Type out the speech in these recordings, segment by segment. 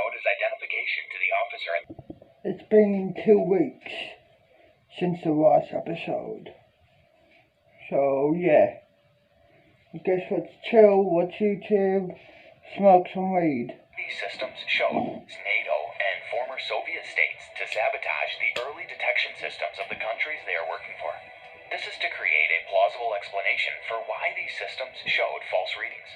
showed his identification to the officer. It's been 2 weeks since the last episode. So, yeah. I guess let's chill, watch YouTube, smoke some weed. These systems showed NATO and former Soviet states to sabotage the early detection systems of the countries they are working for. This is to create a plausible explanation for why these systems showed false readings.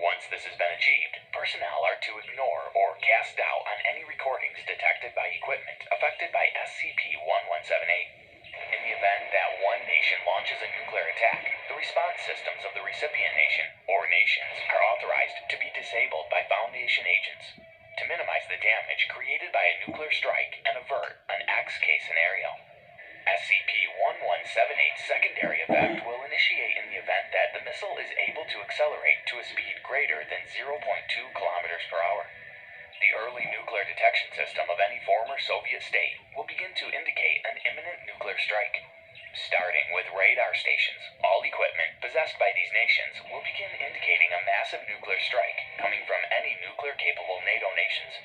Once this has been achieved, personnel are to ignore or cast doubt on any recordings detected by equipment affected by SCP-1178. In the event that one nation launches a nuclear attack, the response systems of the recipient nation, or nations, are authorized to be disabled by Foundation agents to minimize the damage created by a nuclear strike and avert an X-case scenario. SCP-1178's secondary effect will initiate in the event that the missile is able to accelerate to a speed greater than 0.2 kilometers per hour. The early nuclear detection system of any former Soviet state will begin to indicate an imminent nuclear strike. Starting with radar stations, all equipment possessed by these nations will begin indicating a massive nuclear strike coming from any nuclear-capable NATO nations.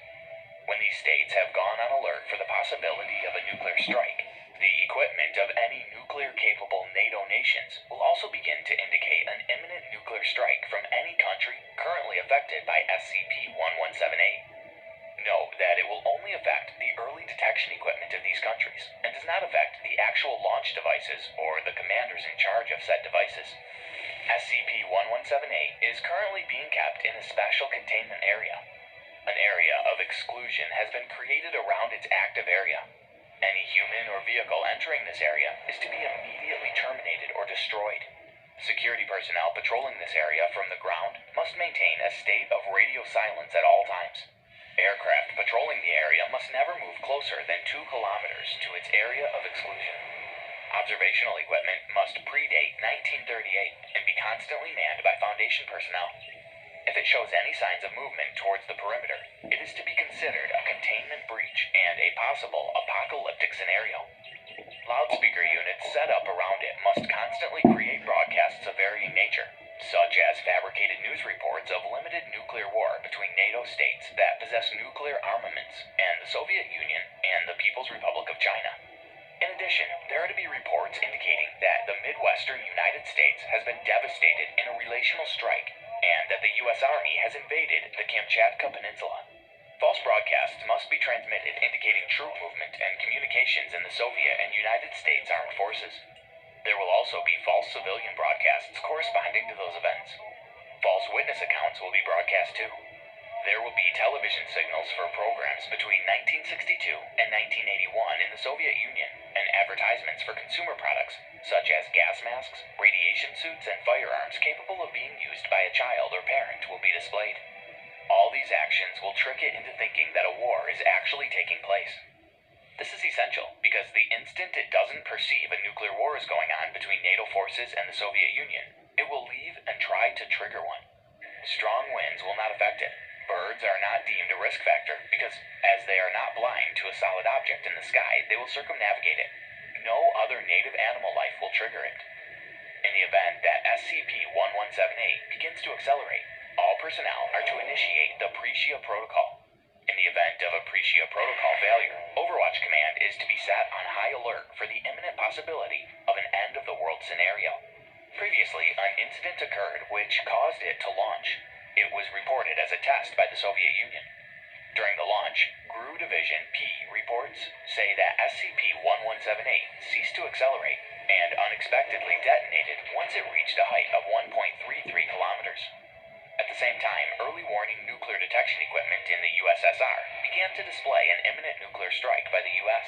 When these states have gone on alert for the possibility of a nuclear strike, the equipment of any nuclear-capable NATO nations will also begin to indicate an imminent nuclear strike from any country currently affected by SCP-1178. Note that it will only affect the early detection equipment of these countries, and does not affect the actual launch devices or the commanders in charge of said devices. SCP-1178 is currently being kept in a special containment area. An area of exclusion has been created around its active area. Any human or vehicle entering this area is to be immediately terminated or destroyed. Security personnel patrolling this area from the ground must maintain a state of radio silence at all times. Aircraft patrolling the area must never move closer than 2 kilometers to its area of exclusion. Observational equipment must predate 1938 and be constantly manned by Foundation personnel. If it shows any signs of movement towards the perimeter, it is to be considered a containment breach and a possible apocalyptic scenario. Loudspeaker units set up around it must constantly create broadcasts of varying nature, such as fabricated news reports of limited nuclear war between NATO states that possess nuclear armaments and the Soviet Union and the People's Republic of China. In addition, there are to be reports indicating that the Midwestern United States has been devastated in a relational strike and that the U.S. Army has invaded the Kamchatka Peninsula. False broadcasts must be transmitted indicating troop movement and communications in the Soviet and United States Armed Forces. There will also be false civilian broadcasts corresponding to those events. False witness accounts will be broadcast too. There will be television signals for programs between 1962 and 1981 in the Soviet Union, and advertisements for consumer products, such as gas masks, radiation suits, and firearms capable of being used by a child or parent will be displayed. All these actions will trick it into thinking that a war is actually taking place. This is essential because the instant it doesn't perceive a nuclear war is going on between NATO forces and the Soviet Union, it will leave and try to trigger one. Strong winds will not affect it. Birds are not deemed a risk factor because, as they are not blind to a solid object in the sky, they will circumnavigate it. No other native animal life will trigger it. In the event that SCP-1178 begins to accelerate, all personnel are to initiate the Prussia Protocol. In the event of a Prussia Protocol failure, Overwatch Command is to be set on high alert for the imminent possibility of an end-of-the-world scenario. Previously, an incident occurred which caused it to launch. It was reported as a test by the Soviet Union. During the launch, GRU Division P reports say that SCP-1178 ceased to accelerate and unexpectedly detonated once it reached a height of 1.33 kilometers. At the same time, early warning nuclear detection equipment in the USSR began to display an imminent nuclear strike by the U.S.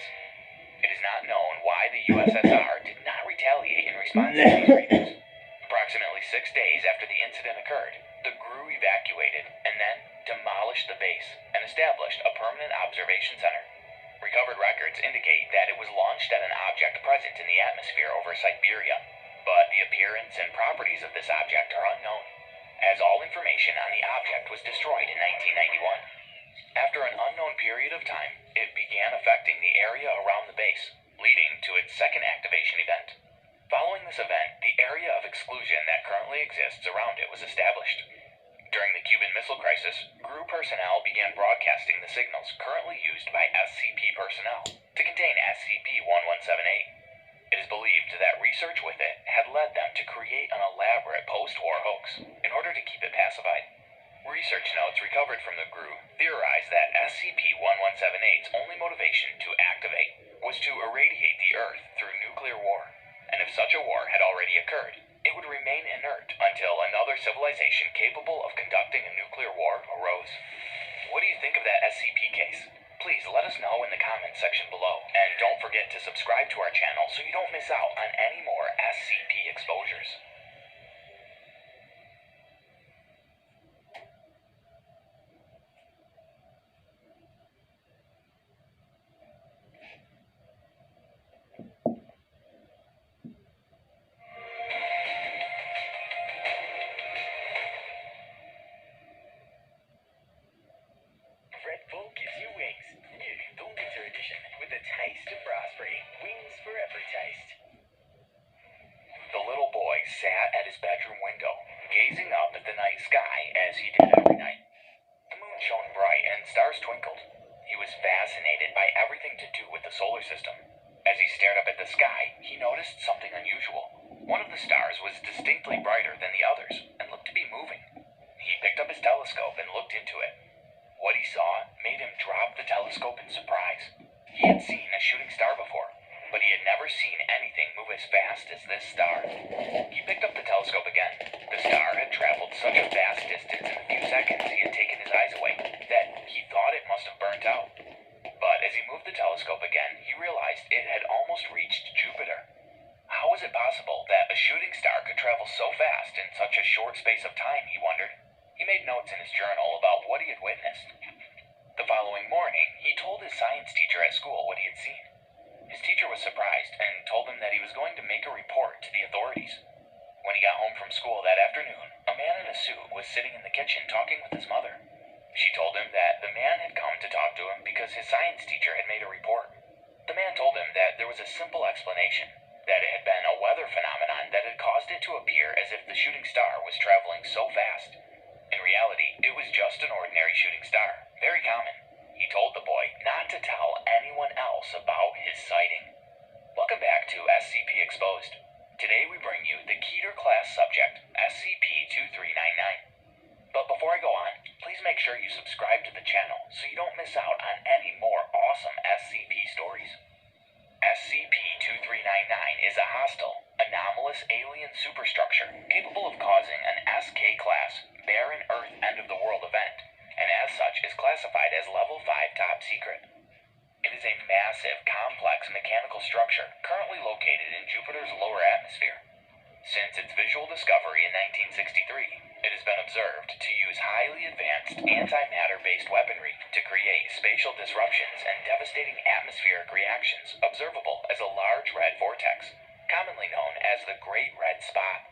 It is not known why the USSR did not retaliate in response to these readings. Approximately 6 days after the incident occurred, the GRU evacuated and then demolished the base and established a permanent observation center. Recovered records indicate that it was launched at an object present in the atmosphere over Siberia, but the appearance and properties of this object are unknown, as all information on the object was destroyed in 1991. After an unknown period of time, it began affecting the area around the base, leading to its second activation event. Following this event, the area of exclusion that currently exists around it was established. During the Cuban Missile Crisis, GRU personnel began broadcasting the signals currently used by SCP personnel to contain SCP-1178. It is believed that research with it had led them to create an elaborate post-war hoax in order to keep it pacified. Research notes recovered from the GRU theorized that SCP-1178's only motivation to activate was to irradiate the Earth through nuclear war, and if such a war had already occurred, it would remain inert until another civilization capable of conducting a nuclear war arose. What do you think of that SCP case? Please let us know in the comments section below, and don't forget to subscribe to our channel so you don't miss out on any more SCP exposures. Red Bull gives you wings. New, the winter edition, with a taste of raspberry. Wings for every taste. The little boy sat at his bedroom window, gazing up at the night sky as he did every night. The moon shone bright and stars twinkled. He was fascinated by everything to do with the solar system. As he stared up at the sky, he noticed something unusual. One of the stars was distinctly brighter than the others and looked to be moving. He picked up his telescope and looked into it. What he saw made him drop the telescope in surprise. He had seen a shooting star before, but he had never seen anything move as fast as this star. He picked up the telescope again. The star had traveled such a vast distance in a few seconds he had taken his eyes away that he thought it must have burnt out. But as he moved the telescope again, he realized it had almost reached Jupiter. How was it possible that a shooting star could travel so fast in such a short space of time, he wondered. He made notes in his journal about what he had witnessed. The following morning, he told his science teacher at school what he had seen. His teacher was surprised and told him that he was going to make a report to the authorities. When he got home from school that afternoon, a man in a suit was sitting in the kitchen talking with his mother. She told him that the man had come to talk to him because his science teacher had made a report. The man told him that there was a simple explanation, that it had been a weather phenomenon that had caused it to appear as if the shooting star was traveling so fast. In reality, it was just an ordinary shooting star, very common. He told the boy not to tell anyone else about his sighting. Welcome back to SCP Exposed. Today we bring you the Keter-class subject, SCP-2399. But before I go on, please make sure you subscribe to the channel so you don't miss out on any more awesome SCP stories. SCP-2399 is a hostile, anomalous alien superstructure capable of causing an SK-class, barren Earth end-of-the-world event, and as such is classified as Level 5 Top Secret. It is a massive, complex mechanical structure currently located in Jupiter's lower atmosphere. Since its visual discovery in 1963, it has been observed to use highly advanced antimatter-based weaponry to create spatial disruptions and devastating atmospheric reactions observable as a large red vortex, commonly known as the Great Red Spot.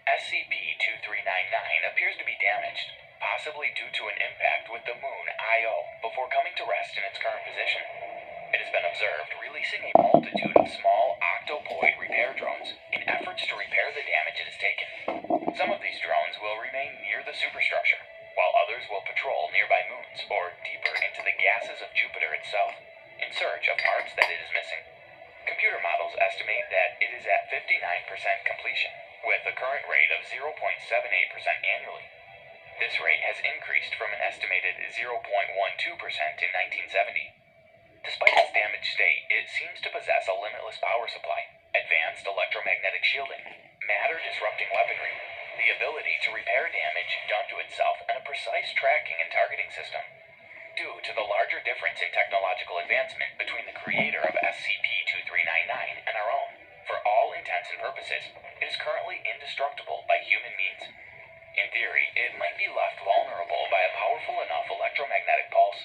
SCP-2399 appears to be damaged, possibly due to an impact with the moon Io before coming to rest in its current position. It has been observed releasing a multitude of small octopoid repair drones in efforts to repair the damage it has taken. Some of these drones will remain near the superstructure, while others will patrol nearby moons or deeper into the gases of Jupiter itself, in search of parts that it is missing. Computer models estimate that it is at 59% completion, with a current rate of 0.78% annually. This rate has increased from an estimated 0.12% in 1970. Despite its damaged state, it seems to possess a limitless power supply, advanced electromagnetic shielding, matter-disrupting weaponry, the ability to repair damage done to itself, and a precise tracking and targeting system. Due to the larger difference in technological advancement between the creator of SCP-2399 and our own, for all intents and purposes, it is currently indestructible by human means. In theory, it might be left vulnerable by a powerful enough electromagnetic pulse.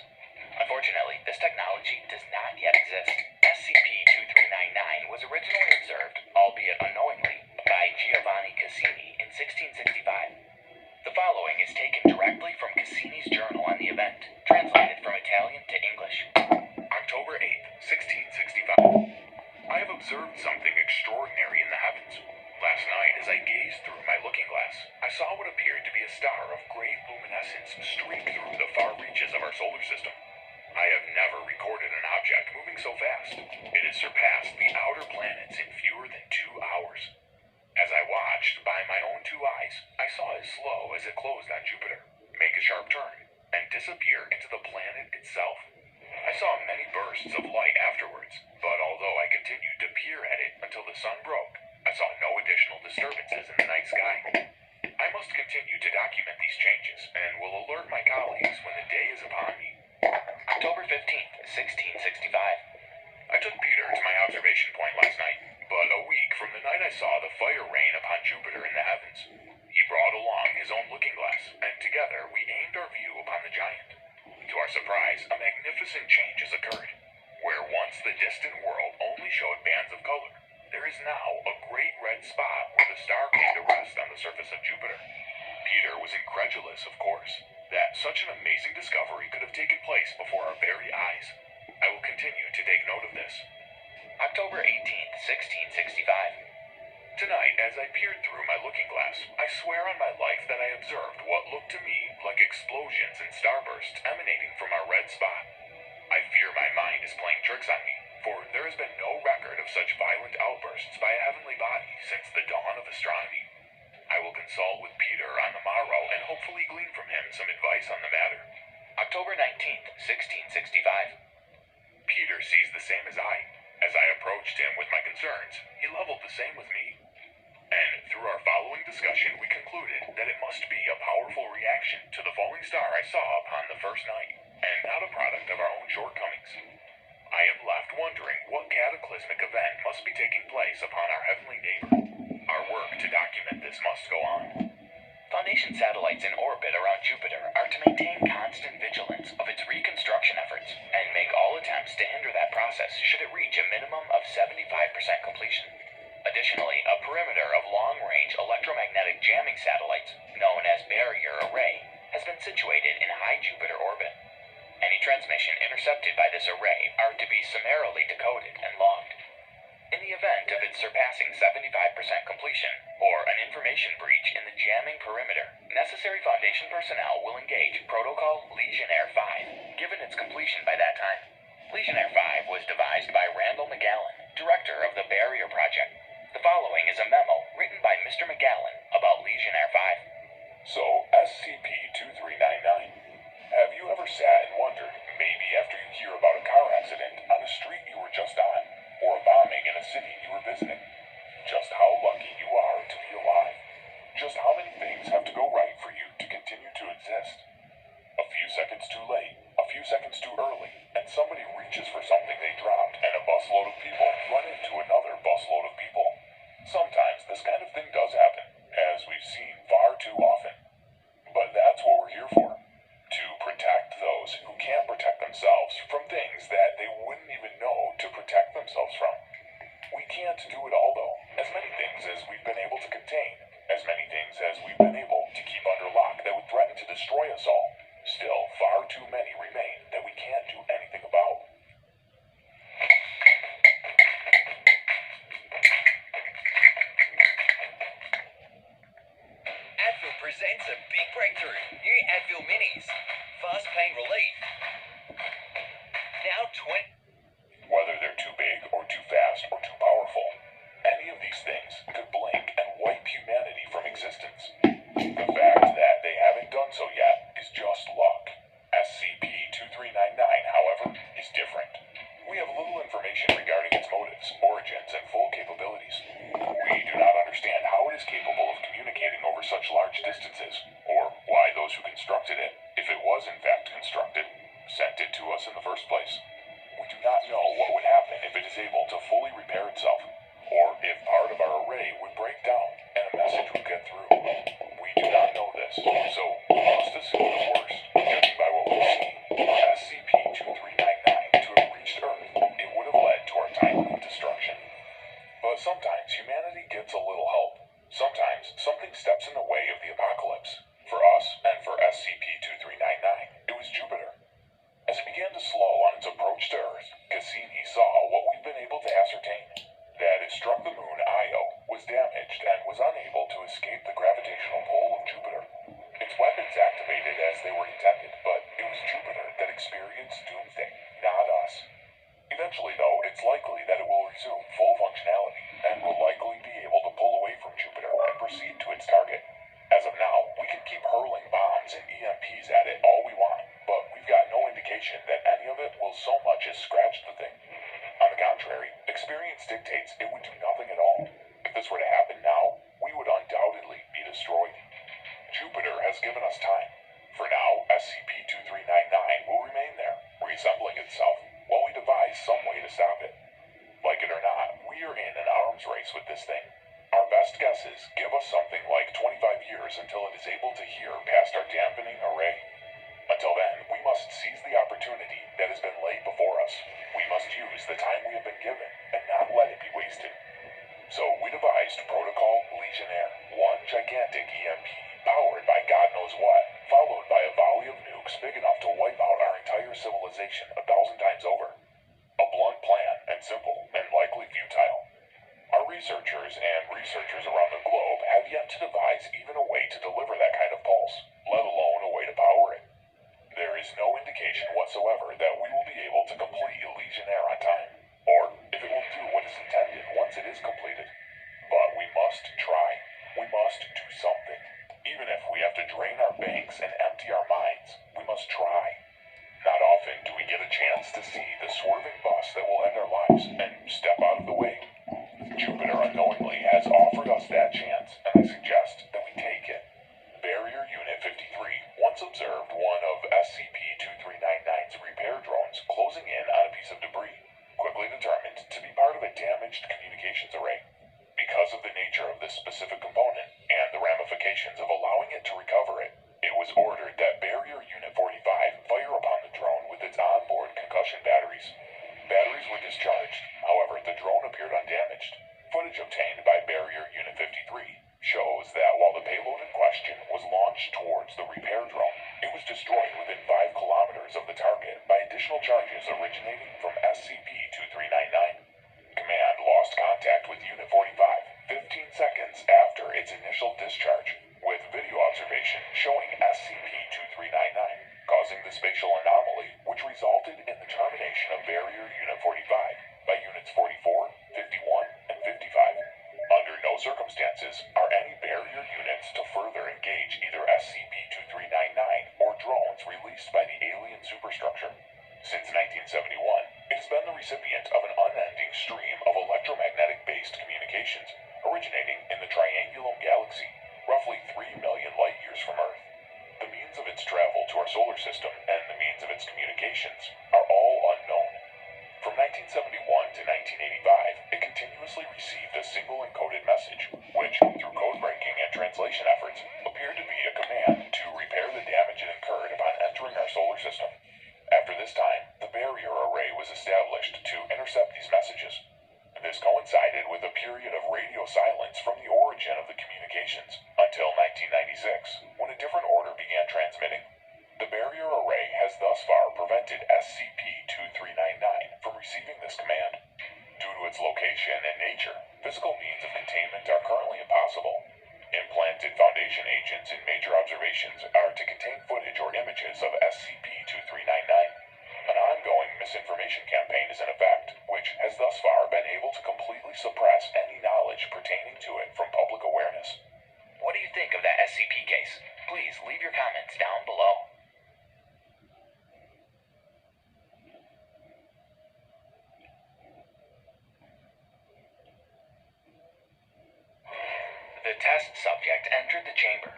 Unfortunately, this technology does not yet exist. SCP-2399 was originally observed, albeit unknowingly, by Giovanni Cassini in 1665. The following is taken directly from Cassini's journal on the event, translated from Italian to English. October 8th, 1665. I have observed something extraordinary in the heavens. Last night, as I gazed through my looking glass, I saw what appeared to be a star of great never recorded an object moving so fast. It has surpassed the outer planets in fewer than 2 hours. As I watched by my own 2 eyes, I saw it slow as it closed on Jupiter, make a sharp turn, and disappear into the planet itself. I saw many bursts of light afterwards, but although I continued to peer at it until the sun broke, I saw no additional disturbances in the night sky. I must continue to document these changes and will alert my colleagues when the day is upon me. October 15th, 1665. I took Peter to my observation point last night, but a week from the night I saw the fire rain upon Jupiter in the heavens. He brought along his own looking glass, and together we aimed our view upon the giant. To our surprise, a magnificent change has occurred. Where once the distant world only showed bands of color, there is now a great red spot where the star came to rest on the surface of Jupiter. Peter was incredulous, of course, that such an amazing discovery could have taken place before our very eyes. I will continue to take note of this. October 18th, 1665. Tonight, as I peered through my looking glass, I swear on my life that I observed what looked to me like explosions and starbursts emanating from our red spot. I fear my mind is playing tricks on me, for there has been no record of such violent outbursts by a heavenly body since the dawn of astronomy. I will consult with Peter on the morrow and hopefully glean from him some advice on the matter. October 19th, 1665. Peter sees the same as I. As I approached him with my concerns, he leveled the same with me. And through our following discussion, we concluded that it must be a powerful reaction to the falling star I saw upon the first night, and not a product of our own shortcomings. I am left wondering what cataclysmic event must be taking place upon our heavenly neighbor. Our work to document this must go on. Foundation satellites in orbit around Jupiter are to maintain constant vigilance of its reconstruction efforts and make all attempts to hinder that process should it reach a minimum of 75% completion. Additionally, a perimeter of long-range electromagnetic jamming satellites, known as barrier array, has been situated in high Jupiter orbit. Any transmission intercepted by this array are to be summarily decoded and logged. In the event of its surpassing 75% completion, or an information breach in the jamming perimeter, necessary Foundation personnel will engage Protocol Legionnaire 5, given its completion by that time. Legionnaire 5 was devised by Randall McGallen, director of the Barrier Project. The following is a memo written by Mr. McGallen about Legionnaire 5. So, SCP-2399, have you ever sat and wondered, maybe after you hear about a car accident on a street you were just on, or a bombing in a city you were visiting, just how lucky you are to be alive? Just how many things have to go right for you to continue to exist? A few seconds too late, a few seconds too early, and somebody reaches for something they dropped, and a busload of people run into another busload of people. Sometimes this kind of thing does happen, as we've seen far too often. But that's what we're here for. To protect those who can't protect themselves from things that they wouldn't even know to protect themselves from. We can't do it all, though. As many things as we've been able to contain, as many things as we've been able to keep under lock that would threaten to destroy us all, still far too many remain that we can't do anything about. Advil presents a big breakthrough. New Advil Minis. Fast pain relief. Now 20... Whether they're too big or too fast or too powerful, any of these things could blink and wipe humanity from existence. The fact that they haven't done so yet is just luck. SCP-2399, however, is different. We have little information regarding its motives, origins, and full capabilities. We do not understand how it is capable of communicating over such large distances, or why those who constructed it, if it was in fact constructed, sent it to us in the first place. We do not know what would happen if it is able to fully repair itself, or if part of our array would break down and a message would get through. We do not know this, so we must assume the worst. Judging by what we've seen, SCP-2399 to have reached Earth, it would have led to our timely destruction. But sometimes humanity gets a little help. Sometimes something steps in the way of the apocalypse. For us, and for SCP-2399, it was Jupiter. As it began to slow on its approach to Earth, Cassini saw what we've been able to ascertain. That it struck the moon Io, was damaged, and was unable to escape the gravitational pull of Jupiter. Its weapons activated as they were intended, but it was Jupiter that experienced doomsday, not Eventually, though, it's likely that it will resume full functionality and will likely be able to pull away from Jupiter and proceed to its target. As of now, we can keep hurling bombs and EMPs at it all we want, but we've got no indication that any of it will so much as scratch the thing. On the contrary, experience dictates it would do nothing at all. If this were to happen now, we would undoubtedly be destroyed. Jupiter has given us time. For now, SCP-2399 will remain there, reassembling itself, while we devise some way to stop it. Like it or not, we are in an arms race with this thing. Our best guesses give us something like 25 years until it is able to hear past our dampening array. Until then, we must seize the opportunity that has been laid before us. We must use the time we have been given and not let it be wasted. So we devised Protocol Legionnaire, one gigantic EMP powered by God knows what, followed by a volley of nukes big enough to wipe out our entire civilization 1,000 times over. A blunt plan and simple and likely futile. Our researchers around the globe have yet to devise even a way to deliver that kind of pulse, let alone a way to power it. There is no indication whatsoever that we will be able to complete Legionnaire on time, or if it will do what is intended once it is completed. But we must try. We must do something. Even if we have to drain our banks and empty our minds, we must try. Not often do we get a chance to see the swerving bus that will end our lives and step out of the way. Jupiter unknowingly has offered us that chance, and I suggest that we take it. Barrier Unit 53 once observed one of SCP-2399's repair drones closing in on a piece of debris, quickly determined to be part of a damaged communications array. Because of the nature of this specific component and the ramifications of allowing it to recover it, it was ordered that Barrier Unit 45 fire upon the drone with its onboard concussion batteries. Batteries were discharged, however, the drone appeared undamaged. Footage obtained by Barrier Unit 53 shows that while the payload in question was launched towards the repair drone, it was destroyed within 5 kilometers of the target by additional charges originating from SCP-2399. Command lost contact with Unit 45 15 seconds after its initial discharge, with video observation showing SCP-2399, causing the spatial anomaly which resulted in the termination of Barrier Unit 45 by Units 44, 51, and 55. Under no circumstances are any Barrier units to further engage either SCP-2399 or drones released by the alien superstructure. Since 1971, it has been the recipient of an unending stream of electromagnetic-based communications originating in the Triangulum Galaxy, roughly 3 million light-years from Earth. The means of its travel to our solar system and the means of its communications are all unknown. From 1971 to 1985, it continuously received a single encoded message, which, through code breaking and translation efforts, appeared to be a command to repair the damage it incurred upon entering our solar system. After this time, the barrier array was established to intercept these messages. This coincided with a period of radio silence from the origin of the communications until 1996, when a different order began transmitting. The barrier array has thus far prevented SCP-2399 from receiving this command. Due to its location and nature, physical means of containment are currently impossible. Implanted Foundation agents in major observations are to contain footage or images of SCP-2399. An ongoing misinformation campaign is in effect, which has thus far been able to completely suppress any knowledge pertaining to it from public awareness. What do you think of that SCP case? Please leave your comments down below. The test subject entered the chamber.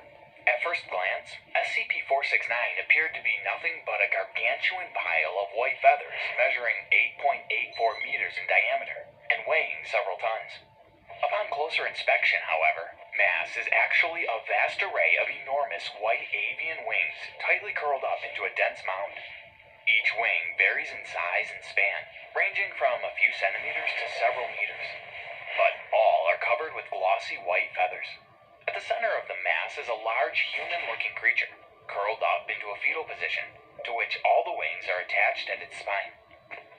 At first glance, SCP-469 appeared to be nothing but a gargantuan pile of white feathers measuring 8.84 meters in diameter and weighing several tons. Upon closer inspection, however, mass is actually a vast array of enormous white avian wings tightly curled up into a dense mound. Each wing varies in size and span, ranging from a few centimeters to several meters, but all are covered with glossy white feathers. At the center of the mass is a large human-looking creature, curled up into a fetal position, to which all the wings are attached at its spine.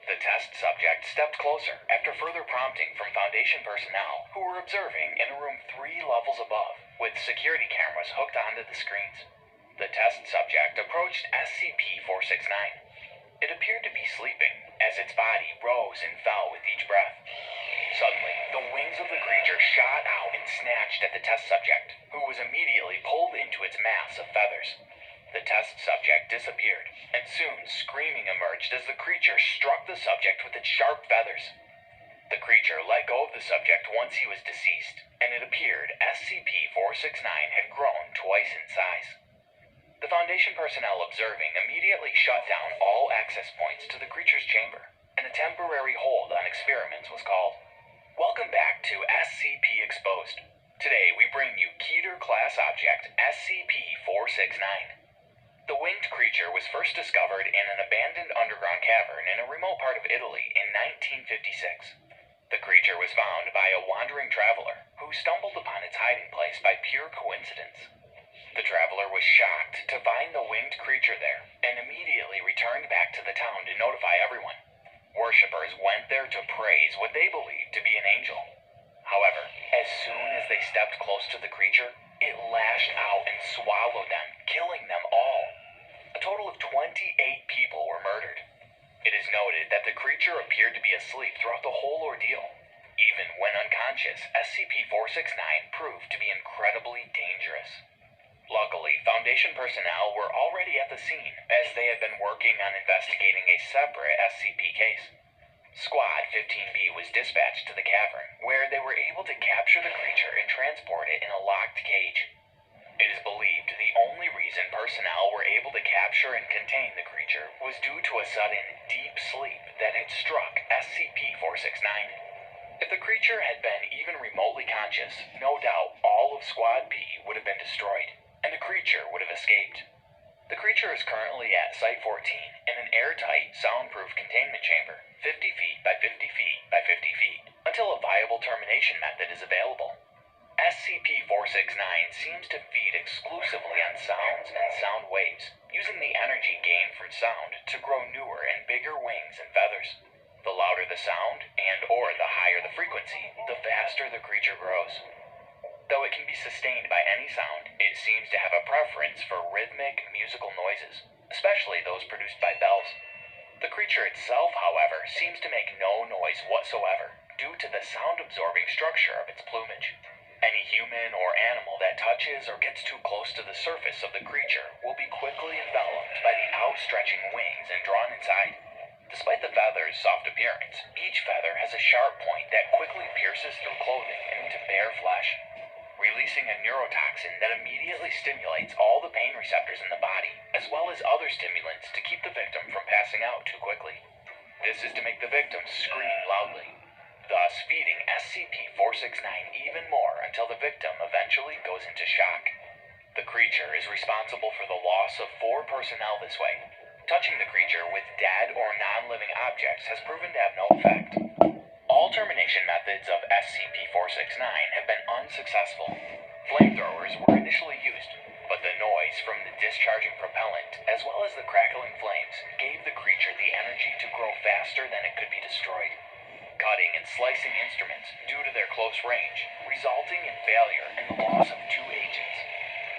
The test subject stepped closer after further prompting from Foundation personnel who were observing in a room 3 levels above, with security cameras hooked onto the screens. The test subject approached SCP-469. It appeared to be sleeping, as its body rose and fell with each breath. Suddenly, the wings of the creature shot out and snatched at the test subject, who was immediately pulled into its mass of feathers. The test subject disappeared, and soon screaming emerged as the creature struck the subject with its sharp feathers. The creature let go of the subject once he was deceased, and it appeared SCP-469 had grown twice in size. The Foundation personnel observing immediately shut down all access points to the creature's chamber, and a temporary hold on experiments was called. Welcome back to SCP Exposed. Today we bring you Keter class object SCP-469. The winged creature was first discovered in an abandoned underground cavern in a remote part of Italy in 1956. The creature was found by a wandering traveler who stumbled upon its hiding place by pure coincidence. The traveler was shocked to find the winged creature there and immediately returned back to the town to notify everyone. Worshippers went there to praise what they believed to be an angel. However, as soon as they stepped close to the creature, it lashed out and swallowed them, killing them all. A total of 28 people were murdered. It is noted that the creature appeared to be asleep throughout the whole ordeal. Even when unconscious, SCP-469 proved to be incredibly dangerous. Luckily, Foundation personnel were already at the scene, as they had been working on investigating a separate SCP case. Squad 15B was dispatched to the cavern, where they were able to capture the creature and transport it in a locked cage. It is believed the only reason personnel were able to capture and contain the creature was due to a sudden, deep sleep that had struck SCP-469. If the creature had been even remotely conscious, no doubt all of Squad B would have been destroyed, and the creature would have escaped. The creature is currently at Site 14 in an airtight, soundproof containment chamber, 50 feet by 50 feet by 50 feet, until a viable termination method is available. SCP-469 seems to feed exclusively on sounds and sound waves, using the energy gained from sound to grow newer and bigger wings and feathers. The louder the sound, and/or the higher the frequency, the faster the creature grows. Though it can be sustained by any sound, it seems to have a preference for rhythmic, musical noises, especially those produced by bells. The creature itself, however, seems to make no noise whatsoever, due to the sound-absorbing structure of its plumage. Any human or animal that touches or gets too close to the surface of the creature will be quickly enveloped by the outstretching wings and drawn inside. Despite the feather's soft appearance, each feather has a sharp point that quickly pierces through clothing and into bare flesh, releasing a neurotoxin that immediately stimulates all the pain receptors in the body, as well as other stimulants to keep the victim from passing out too quickly. This is to make the victim scream loudly, thus feeding SCP-469 even more until the victim eventually goes into shock. The creature is responsible for the loss of 4 personnel this way. Touching the creature with dead or non-living objects has proven to have no effect. All termination methods of SCP-469 have been unsuccessful. Flamethrowers were initially used, but the noise from the discharging propellant, as well as the crackling flames, gave the creature the energy to grow faster than it could be destroyed. Cutting and slicing instruments, due to their close range, resulting in failure and the loss of 2 agents.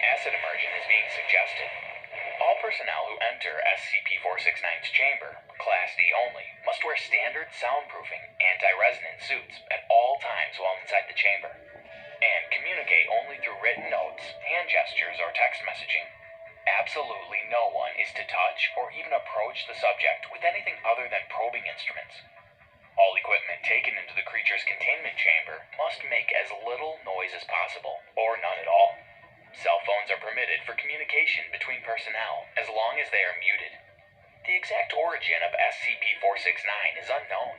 Acid immersion is being suggested. All personnel who enter SCP-469's chamber, Class D only, must wear standard soundproofing, anti-resonance suits at all times while inside the chamber, and communicate only through written notes, hand gestures, or text messaging. Absolutely no one is to touch or even approach the subject with anything other than probing instruments. All equipment taken into the creature's containment chamber must make as little noise as possible, or none at all. Cell phones are permitted for communication between personnel as long as they are muted. The exact origin of SCP-469 is unknown.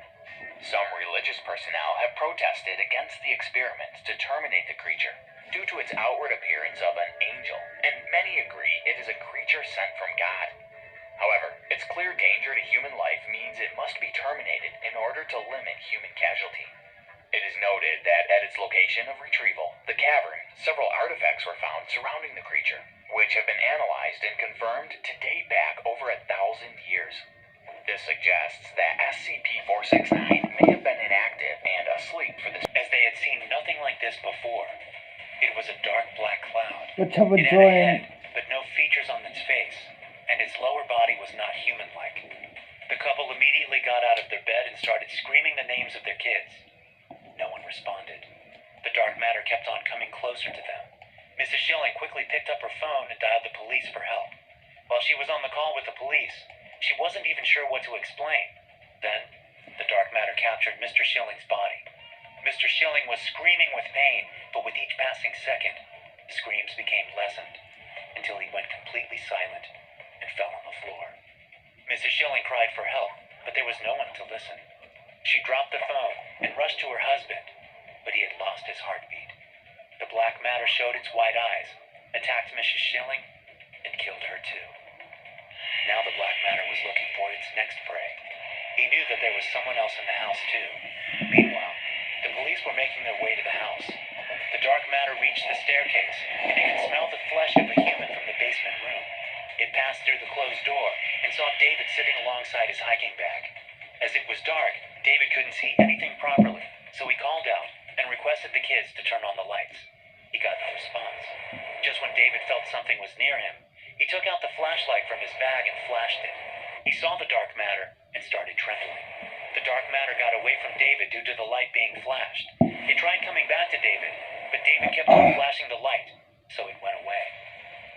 Some religious personnel have protested against the experiments to terminate the creature due to its outward appearance of an angel, and many agree it is a creature sent from God. However, its clear danger to human life means it must be terminated in order to limit human casualty. It is noted that at its location of retrieval, the cavern, several artifacts were found surrounding the creature, which have been analyzed and confirmed to date back over 1,000 years. This suggests that SCP-469 may have been inactive and asleep for this, as they had seen nothing like this before. It was a dark black cloud. Let's have a It had a drawing. head, but no features on its face, and its lower body was not human-like. The couple immediately got out of their bed and started screaming the names of their kids. No one responded. The dark matter kept on coming closer to them. Mrs. Schilling quickly picked up her phone and dialed the police for help. While she was on the call with the police, she wasn't even sure what to explain. Then, the dark matter captured Mr. Schilling's body. Mr. Schilling was screaming with pain, but with each passing second, the screams became lessened until he went completely silent and fell on the floor. Mrs. Schilling cried for help, but there was no one to listen. She dropped the phone and rushed to her husband, but he had lost his heartbeat. The black matter showed its white eyes, attacked Mrs. Schilling, and killed her too. Now the black matter was looking for its next prey. He knew that there was someone else in the house too. Meanwhile, the police were making their way to the house. The dark matter reached the staircase, and it could smell the flesh of a human from the basement room. It passed through the closed door and saw David sitting alongside his hiking bag. As it was dark, David couldn't see anything properly, so he called out and requested the kids to turn on the lights. He got no response. Just when David felt something was near him, he took out the flashlight from his bag and flashed it. He saw the dark matter and started trembling. The dark matter got away from David due to the light being flashed. It tried coming back to David, but David kept on flashing the light, so it went away.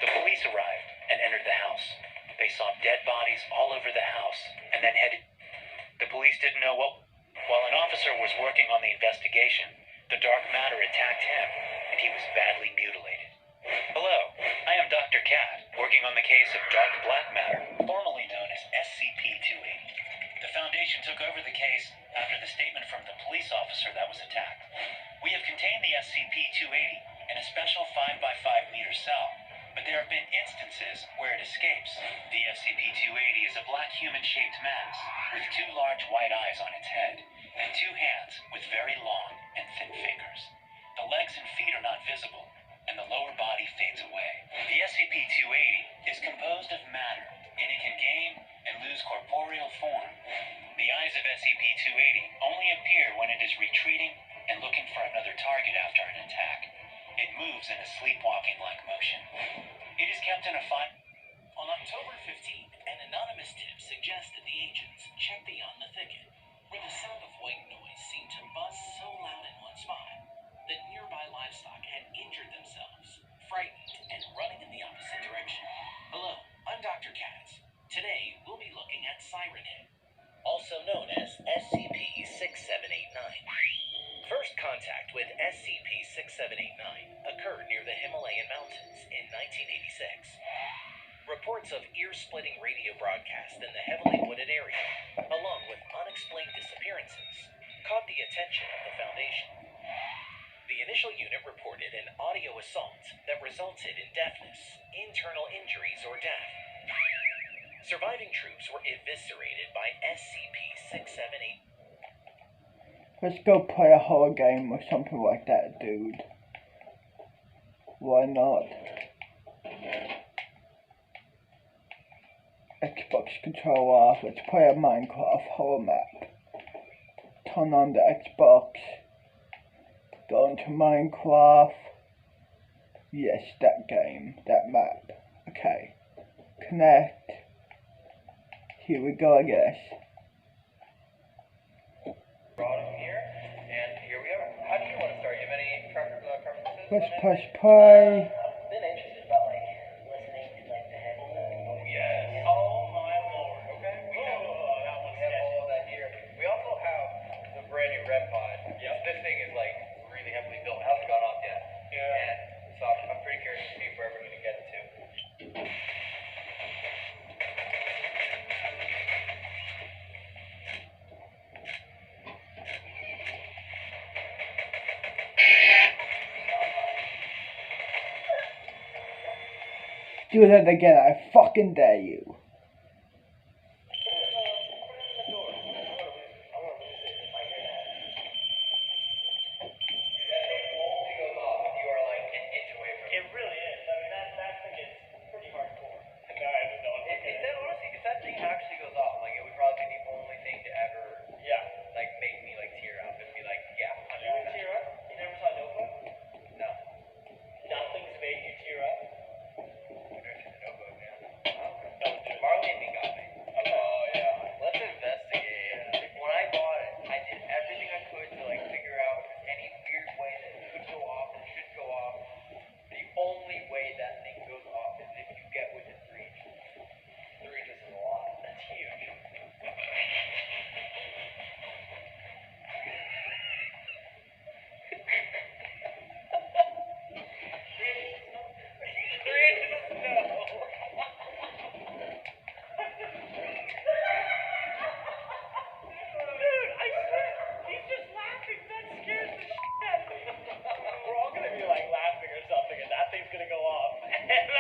The police arrived and entered the house. They saw dead bodies all over the house and then headed. The police didn't know what. While an officer was working on the investigation, the dark matter attacked him, and he was badly mutilated. Hello, I am Dr. Cat, working on the case of dark black matter, formerly known as SCP-280. The Foundation took over the case after the statement from the police officer that was attacked. We have contained the SCP-280 in a special 5x5 meter cell, but there have been instances where it escapes. The SCP-280 is a black human-shaped mass with two large white eyes on its head and two hands with very long and thin fingers. The legs and feet are not visible, and the lower body fades away. The SCP-280 is composed of matter, and it can gain and lose corporeal form. The eyes of SCP-280 only appear when it is retreating and looking for another target after an attack. It moves in a sleepwalking-like motion. It is kept in a On October 15th, an anonymous tip suggested the agents check beyond the thicket, where the sound of white noise seemed to buzz so loud in one spot that nearby livestock had injured themselves, frightened, and running in the opposite direction. Hello, I'm Dr. Katz. Today, we'll be looking at Siren Head, Also known as SCP-6789. First contact with SCP-6789 occurred near the Himalayan mountains in 1986. Reports of ear-splitting radio broadcasts in the heavily wooded area, along with unexplained disappearances, caught the attention of the Foundation. The initial unit reported an audio assault that resulted in deafness, internal injuries, or death. Surviving troops were eviscerated by SCP-678. Let's go play a horror game or something like that, dude. Why not? Xbox controller off. Let's play a Minecraft horror map. Turn on the Xbox. Go into Minecraft. Yes, that game. That map. Okay. Connect. Here we go, I guess. Here, and here we are. How do you want to start? You have any preferences? Let's press play. I've been interested about listening to the head. Oh, yes. Oh, my lord. Okay. We have all of that here. We also have the brand new Red Pod. Yep. This thing is really heavily built. It hasn't gone off yet. Yeah. And so I'm pretty curious to see where we're going to get it to. Do that again, I fucking dare you. That thing actually goes off. It would probably be the only thing to ever, make me tear up and be yeah. You didn't tear up? You never saw Notebook? No. Nothing's made you tear up? I've never seen the Notebook, man. Don't do it.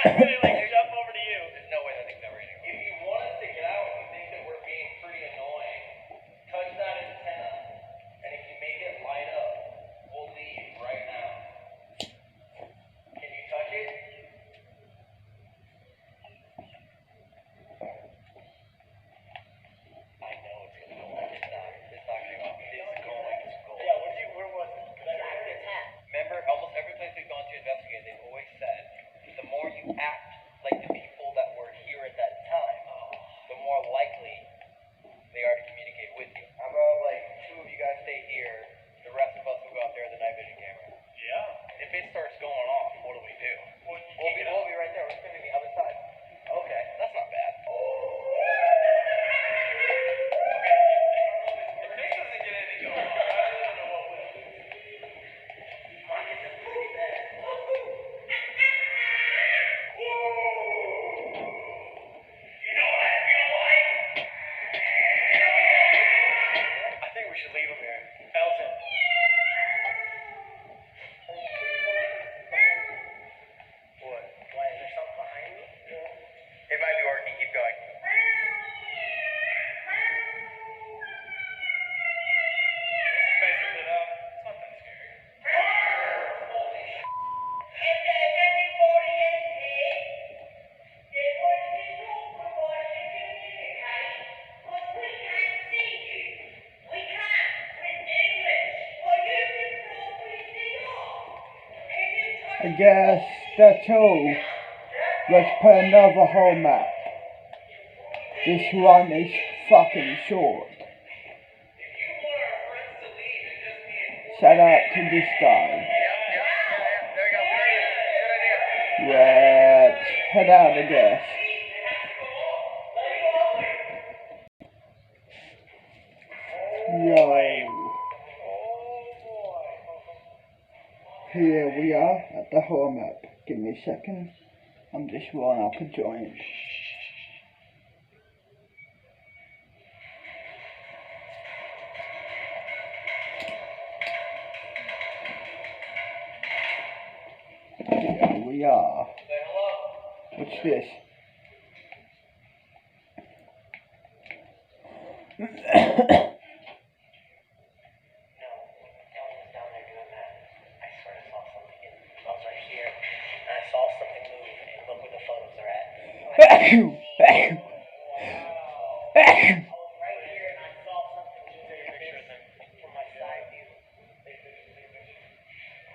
Really, like, jump over to you. There's no way that thing's ever gonna go. If you want us to get out and you think that we're being pretty annoying, touch that antenna. And if you make it light up, we'll leave right now. Can you touch it? I know it's gonna go off. It's not gonna go off. It's going to go off. Yeah, where was it? Remember, almost every place we've gone to investigate, they've always said, the more you act like the people that were here at that time, the more likely they are to communicate with you. How about, like, 2 of you guys stay here, the rest of us will go out there with the night vision camera. Yeah. If it starts going off, what do we do? Well, We'll be right there. We're spinning the other side. Okay, that's not bad. If this doesn't get anything going on, I don't know what will. I think we should leave him here. Elton. What? Why? Is there something behind me? It might be working. Keep going. Space a bit out. It's not that scary. I guess that's all. Let's put another whole map. This one is fucking short. Shout out to this guy. Let's head out, I guess. Yo. Here we are at the whole map. Give me a second. I'm just rolling up a joint. Here we are. What's this?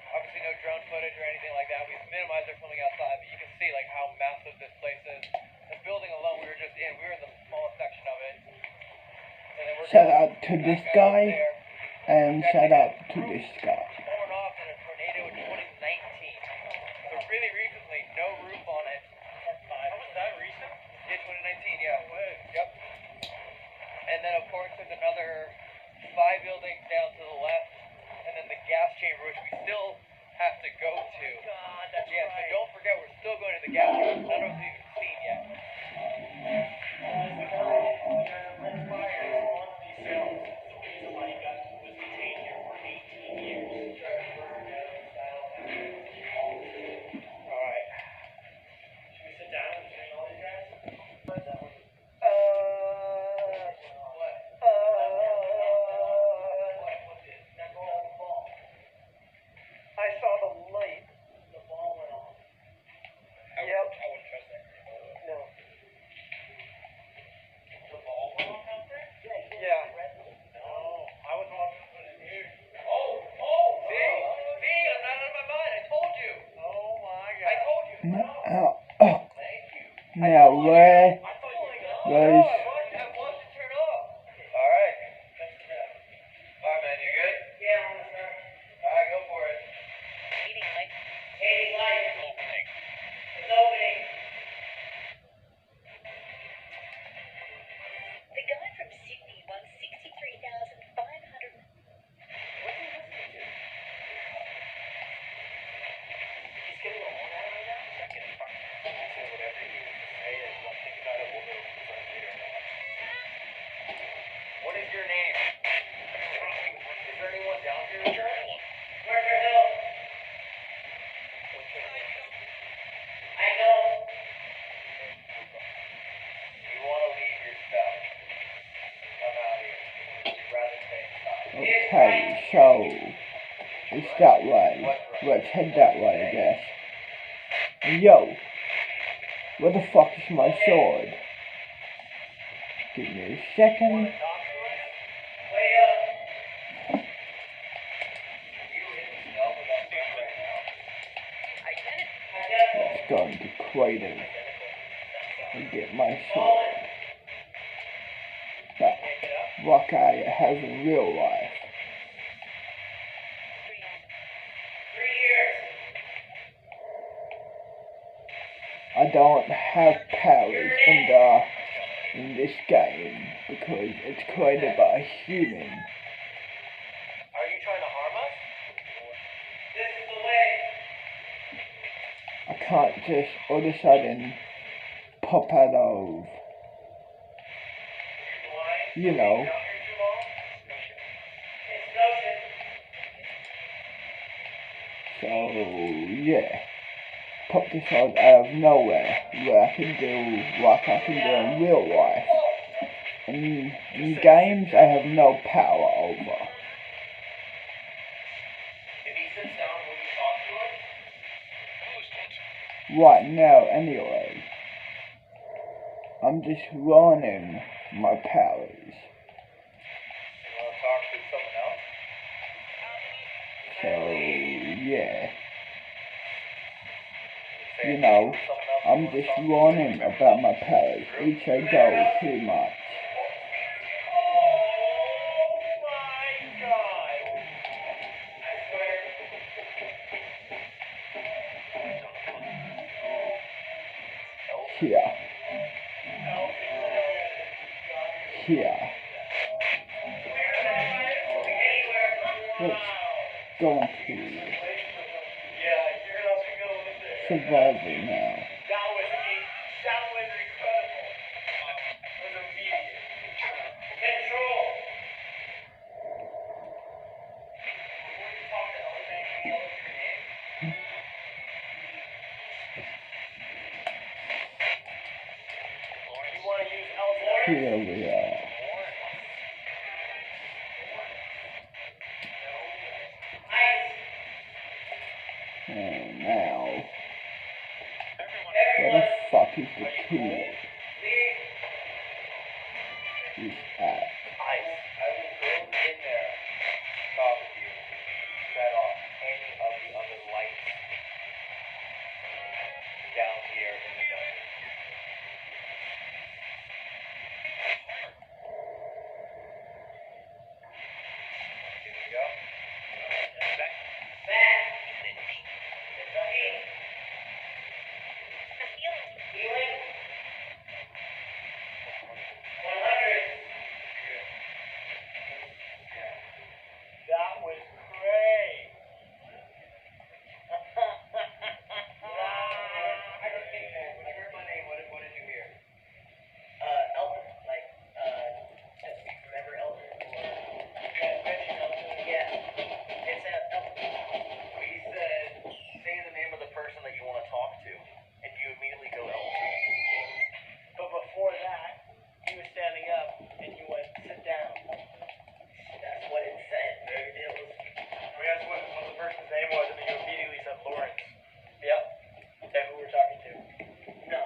Obviously no drone footage or anything like that. We've minimized our filming outside, but you can see like how massive this place is. This building alone we were just in, we were in the smallest section of it. And then we're Shout out to this back guy up there. and shout out to this guy. Torn off in a tornado in 2019. So really recently, no roof on it. How was that recent? Yeah, 2019, yeah. Yep. And then of course there's another 5 buildings down to the left, and then the gas chamber, which we still have to go to. God, that's Yeah, so right. don't forget we're still going to the gas chamber. None of us have even seen yet. Alright. Should we sit down and train all these guys? I saw the light. The ball went off. Yep. I wouldn't trust that. No. The ball went off out there? Yeah. No. I was watching it in here. See? See? I'm not out of my mind. I told you. Oh my god. I told you. Thank you. Now where I thought you were was I watched it turn off. Alright. Alright, man. You good? Yeah, I'm gonna start. Alright, go for it. Hey, light. Opening. It's opening. The guy from Sydney won 63,500. He's getting a horn out right now? Say whatever you say and don't think about it. We'll go for it later. What is your name? Is there anyone down here? Where's your help? What's your name? I know. Okay, so it's that way. Let's head that way, I guess. Yo, where the fuck is my sword? Give me a second. Let's go into Crater and get my sword back, like I have in real life. I don't have powers in this game because it's created by a human. Are you trying to harm us? This is the way. I can't just all of a sudden pop out of, you know. So yeah, pop this out of nowhere where I can do what I can do in real life. In games I have no power over. If he sits down, will you talk to us? Right now, anyway, I'm just learning my powers. You want to talk to someone else? So yeah, you know, I'm just learning about my powers each I go, pretty much. Here. Here. Let's go into survival now. That was incredible. It was immediate. Control. Before you talk to Elvis, anything else your name? You want to use Elvis? Here we are. And now, where the fuck is the key? Is at. I will go in there, talk with you, set off any of the other lights down here in the dungeon. Here we go. Back. Healing. 100. That was great. I just came there. When you heard my name, what did you hear? Elder. Like, remember Elder? Yeah, mention Elder. Yeah. It said Elder. We said, say the name of the person that you want to talk to, and you immediately go Elder. But before that, he was standing up, and you went, sit down. That's what it said. It was. We asked what the person's name was, and then you immediately said Lawrence. Yep. Is that who we're talking to? No.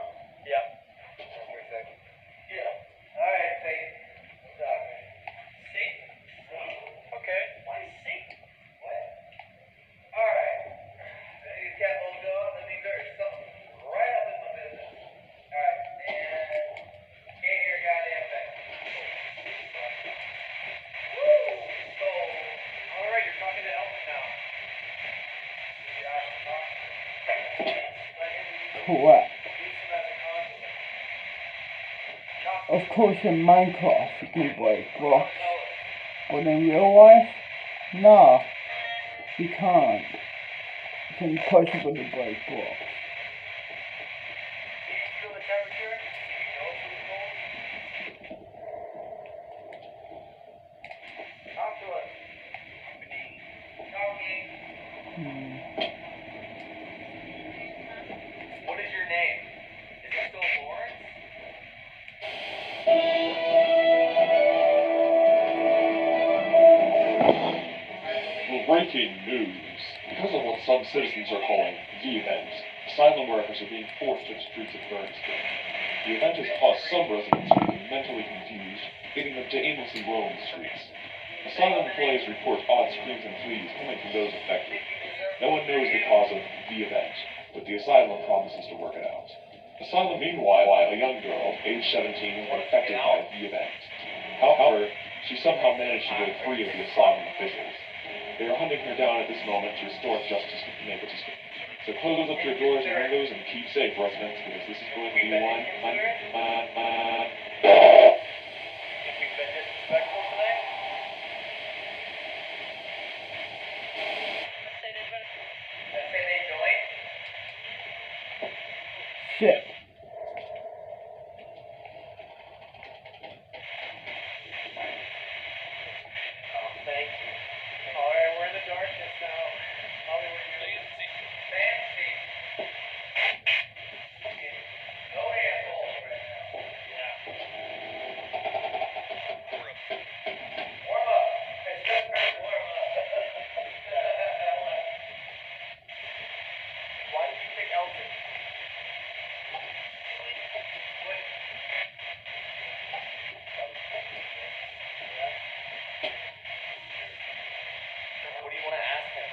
Yep. For a second. Yeah. All right, Satan. What's up? Satan? Okay. Why Satan? What? All right. These cat hold on. That means there's something right up in the business. All right. And can't hear a goddamn thing. Woo! So, all right, you're talking to Elvis now. Correct. Of course in Minecraft you can break blocks, but in real life, nah, you can't. It's impossible to break blocks. Feel the temperature? You know it's cold? Talk to us. Talking. What is your name? Is it still Lawrence? Breaking news. Because of what some citizens are calling the event, asylum workers are being forced to the streets of Bernston. The event has caused some residents to become mentally confused, leading them to aimlessly roam the streets. Asylum employees report odd screams and pleas coming from those affected. No one knows the cause of the event, but the asylum promises to work it out. Asylum, meanwhile, a young girl, age 17, was affected by the event. However, she somehow managed to break free of the asylum officials. They are hunting her down at this moment to restore justice to the neighborhood. So close up your doors and windows and keep safe, residents, because this is going to be one. We've been disrespectful tonight? I say they join? Shit. Thank you. Alright, we're in the darkness now. Molly, where are you? Fancy. No assholes right now. Yeah. Warm up. It's just very warm up. Why did you pick Elton? What do you want to ask him?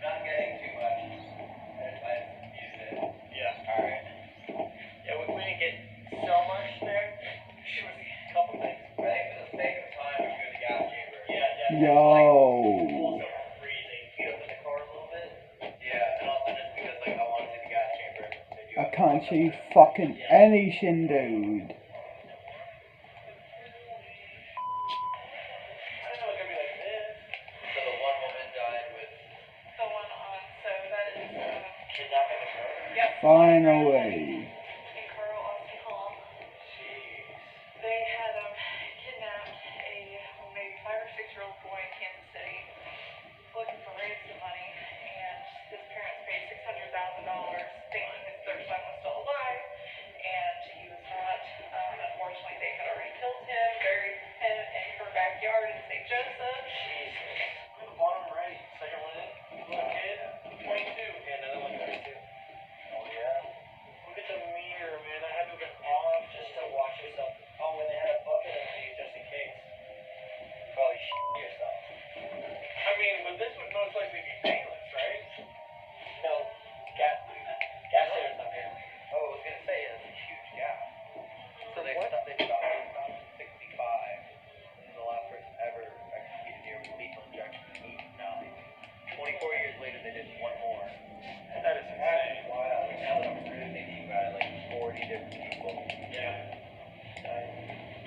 Not getting too much. I used it. Yeah. Alright. Yeah, we didn't get so much there. She was a couple things. I think for the sake of time, we should go to the gas chamber. Yeah. Yo. Also freezing. Heat up in the car a little bit. Yeah, and also just because I want to see the gas chamber. I can't see fucking anything, dude. I didn't know it was gonna be like this. So the one woman died with The one on, so that is, kidnapping a girl? yep. Finally. In Carl Austin Hall. Jeez. They had kidnapped a maybe 5 or 6-year-old boy in Kansas City, looking for ransom money, and his parents paid $600,000 thinking that their son was still alive, and he was not. Unfortunately, they had already killed him, buried him in her backyard in St. Joseph. Jesus. On the bottom right, second one in. Little kid, 22. Yeah, another one 32. Oh, yeah. Look at the mirror, man. That had to have been off just to watch yourself. Oh, and they had a bucket underneath just in case. Probably yourself. I mean, but this would most likely be painless, right? No. Gas station up here. Oh, I was going to say, it's a huge gap. So they stopped at 65. This is the last person ever executed here with lethal injection. 89. 24 years later, they did one more. That is insane. Wow. Now that I'm really thinking about it, like 40 different people. Yeah.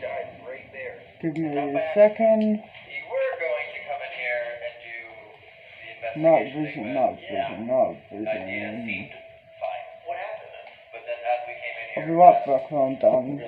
Died right there. Give me a second. You were going to come in here and do the Not investigation. vision, not vision, not Idea vision. seemed fine. What happened then? But then as we came in here, I'll be right back when I'm done.